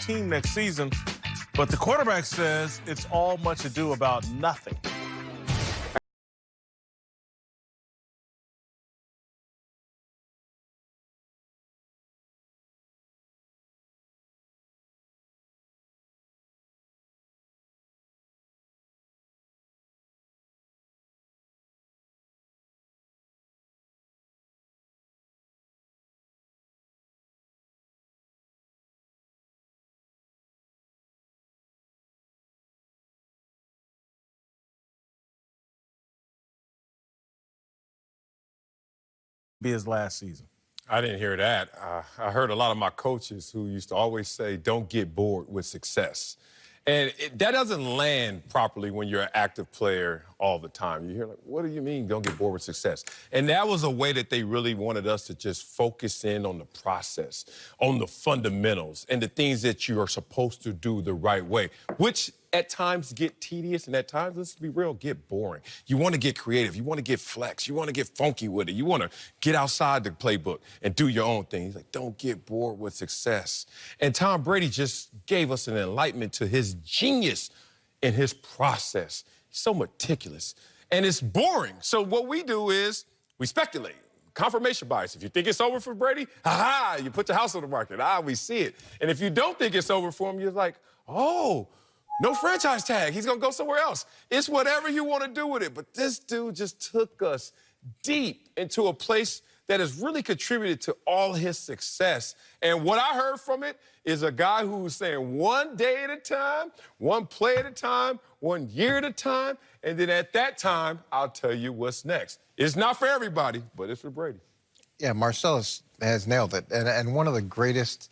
team next season. But the quarterback says it's all much ado about nothing. Be his last season. I didn't hear that. I heard a lot of my coaches who used to always say, don't get bored with success. And that doesn't land properly when you're an active player all the time. You hear, like, what do you mean don't get bored with success? And that was a way that they really wanted us to just focus in on the process, on the fundamentals, and the things that you are supposed to do the right way, which at times get tedious, and at times, let's be real, get boring. You want to get creative. You want to get flex. You want to get funky with it. You want to get outside the playbook and do your own thing. He's like, don't get bored with success. And Tom Brady just gave us an enlightenment to his genius in his process. He's so meticulous. And it's boring. So what we do is we speculate. Confirmation bias. If you think it's over for Brady, you put your house on the market. We see it. And if you don't think it's over for him, you're like, oh, no franchise tag. He's going to go somewhere else. It's whatever you want to do with it. But this dude just took us deep into a place that has really contributed to all his success. And what I heard from it is a guy who's saying one day at a time, one play at a time, 1 year at a time. And then at that time, I'll tell you what's next. It's not for everybody, but it's for Brady. Yeah, Marcellus has nailed it. And one of the greatest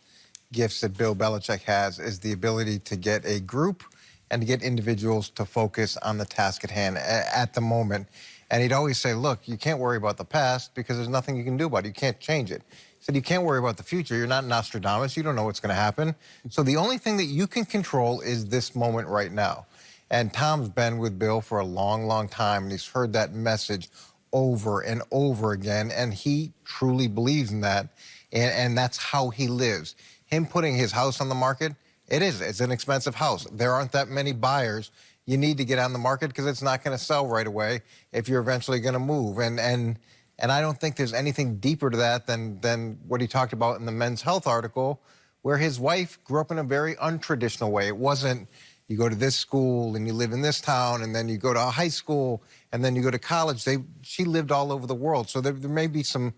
gifts that Bill Belichick has is the ability to get a group and to get individuals to focus on the task at hand at the moment. And he'd always say, look, you can't worry about the past because there's nothing you can do about it. You can't change it. He said, you can't worry about the future. You're not Nostradamus. You don't know what's going to happen. So the only thing that you can control is this moment right now. And Tom's been with Bill for a long, long time, and he's heard that message over and over again, and he truly believes in that, and that's how he lives. Him putting his house on the market, it's an expensive house. There aren't that many buyers. You need to get on the market because it's not going to sell right away if you're eventually going to move. And I don't think there's anything deeper to that than what he talked about in the Men's Health article, where his wife grew up in a very untraditional way. It wasn't, you go to this school and you live in this town, and then you go to high school, and then you go to college. She lived all over the world. So there may be some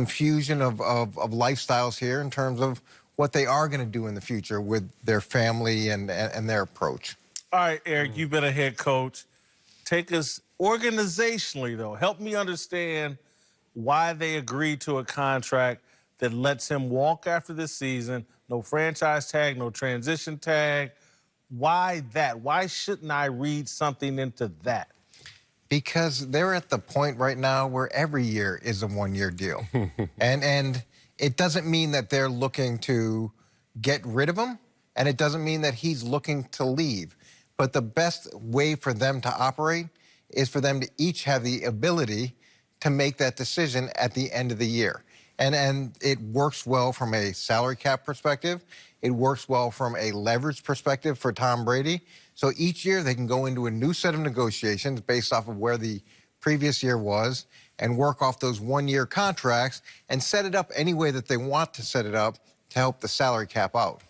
fusion of lifestyles here in terms of what they are going to do in the future with their family and their approach. All right, Eric, you've been a head coach. Take us organizationally, though. Help me understand why they agreed to a contract that lets him walk after this season. No franchise tag, no transition tag. Why that? Why shouldn't I read something into that? Because they're at the point right now where every year is a one-year deal. and it doesn't mean that they're looking to get rid of him, and it doesn't mean that he's looking to leave. But the best way for them to operate is for them to each have the ability to make that decision at the end of the year. And it works well from a salary cap perspective. It works well from a leverage perspective for Tom Brady. So each year they can go into a new set of negotiations based off of where the previous year was and work off those one-year contracts and set it up any way that they want to set it up to help the salary cap out.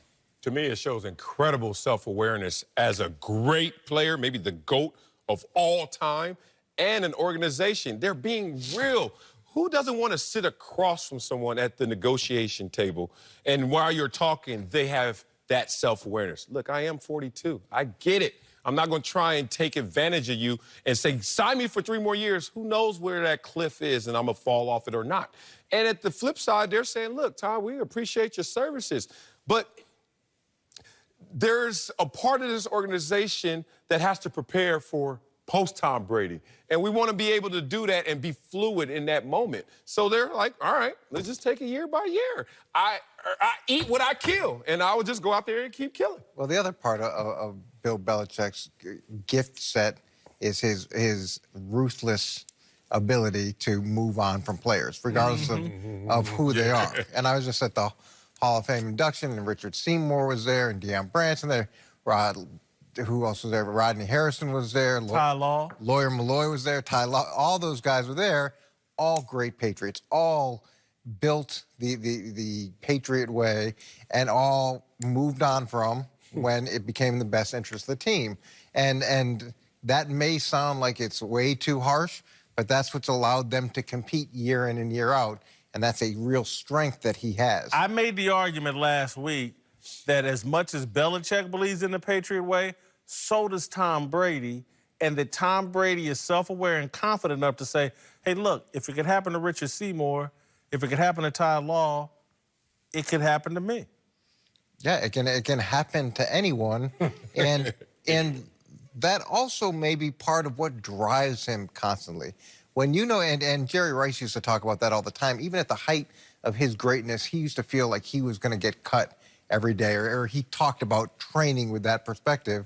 To me, it shows incredible self-awareness as a great player, maybe the GOAT of all time, and an organization. They're being real. Who doesn't want to sit across from someone at the negotiation table, and while you're talking, they have that self-awareness? Look, I am 42. I get it. I'm not going to try and take advantage of you and say, sign me for 3 more years. Who knows where that cliff is and I'm going to fall off it or not. And at the flip side, they're saying, look, Tom, we appreciate your services, but there's a part of this organization that has to prepare for post-Tom Brady. And we want to be able to do that and be fluid in that moment. So they're like, all right, let's just take it year by year. I eat what I kill, and I would just go out there and keep killing. Well, the other part of Bill Belichick's gift set is his ruthless ability to move on from players, regardless of who they are. And I was just at the Hall of Fame induction, and Richard Seymour was there, and Deion Branson there. Who else was there? Rodney Harrison was there. Ty Law. Lawyer Malloy was there. Ty Law. All those guys were there. All great Patriots. All built the Patriot way, and all moved on from when it became the best interest of the team. And that may sound like it's way too harsh, but that's what's allowed them to compete year in and year out. And that's a real strength that he has. I made the argument last week that as much as Belichick believes in the Patriot way, so does Tom Brady, and that Tom Brady is self-aware and confident enough to say, hey, look, if it could happen to Richard Seymour, if it could happen to Ty Law, it could happen to me. Yeah, it can happen to anyone. and that also may be part of what drives him constantly. When you know, and Jerry Rice used to talk about that all the time, even at the height of his greatness, he used to feel like he was going to get cut every day, or he talked about training with that perspective.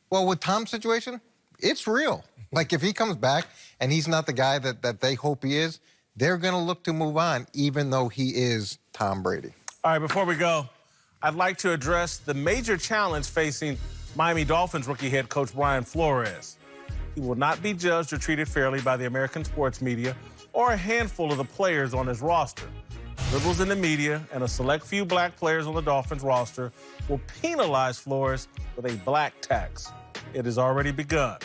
Well, with Tom's situation, it's real. Like, if he comes back and he's not the guy that they hope he is, they're going to look to move on, even though he is Tom Brady. All right, before we go, I'd like to address the major challenge facing Miami Dolphins rookie head coach Brian Flores. He will not be judged or treated fairly by the American sports media or a handful of the players on his roster. Liberals in the media and a select few black players on the Dolphins roster will penalize Flores with a black tax. It has already begun.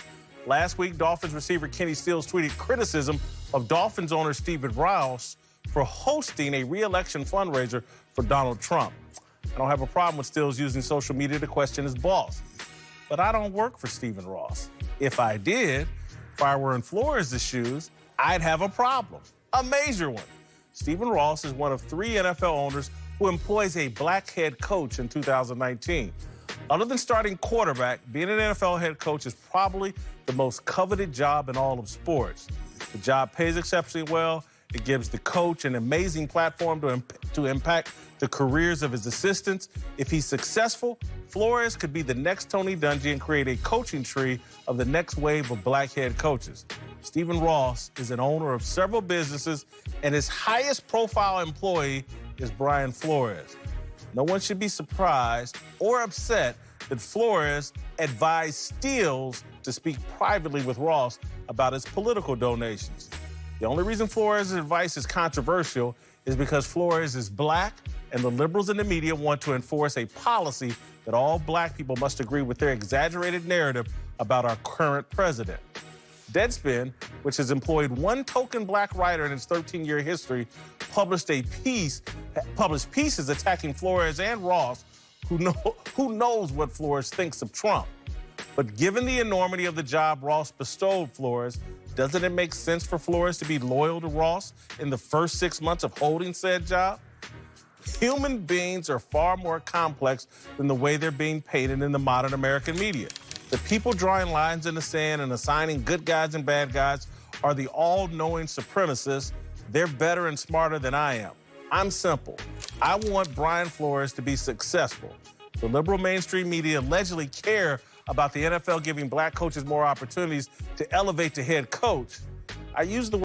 Last week, Dolphins receiver Kenny Stills tweeted criticism of Dolphins owner Stephen Rouse for hosting a re-election fundraiser for Donald Trump. I don't have a problem with Stills using social media to question his boss, but I don't work for Stephen Ross. If I did, if I were in Flores' shoes, I'd have a problem, a major one. Stephen Ross is one of 3 NFL owners who employs a black head coach in 2019. Other than starting quarterback, being an NFL head coach is probably the most coveted job in all of sports. The job pays exceptionally well. It gives the coach an amazing platform to impact the careers of his assistants. If he's successful, Flores could be the next Tony Dungy and create a coaching tree of the next wave of black head coaches. Stephen Ross is an owner of several businesses, and his highest profile employee is Brian Flores. No one should be surprised or upset that Flores advised Stills to speak privately with Ross about his political donations. The only reason Flores' advice is controversial is because Flores is black, and the liberals in the media want to enforce a policy that all black people must agree with their exaggerated narrative about our current president. Deadspin, which has employed one token black writer in its 13-year history, published pieces attacking Flores and Ross, who knows what Flores thinks of Trump. But given the enormity of the job Ross bestowed Flores, doesn't it make sense for Flores to be loyal to Ross in the first 6 months of holding said job? Human beings are far more complex than the way they're being painted in the modern American media. The people drawing lines in the sand and assigning good guys and bad guys are the all-knowing supremacists. They're better and smarter than I am. I'm simple. I want Brian Flores to be successful. The liberal mainstream media allegedly care about the NFL giving black coaches more opportunities to elevate to head coach. I use the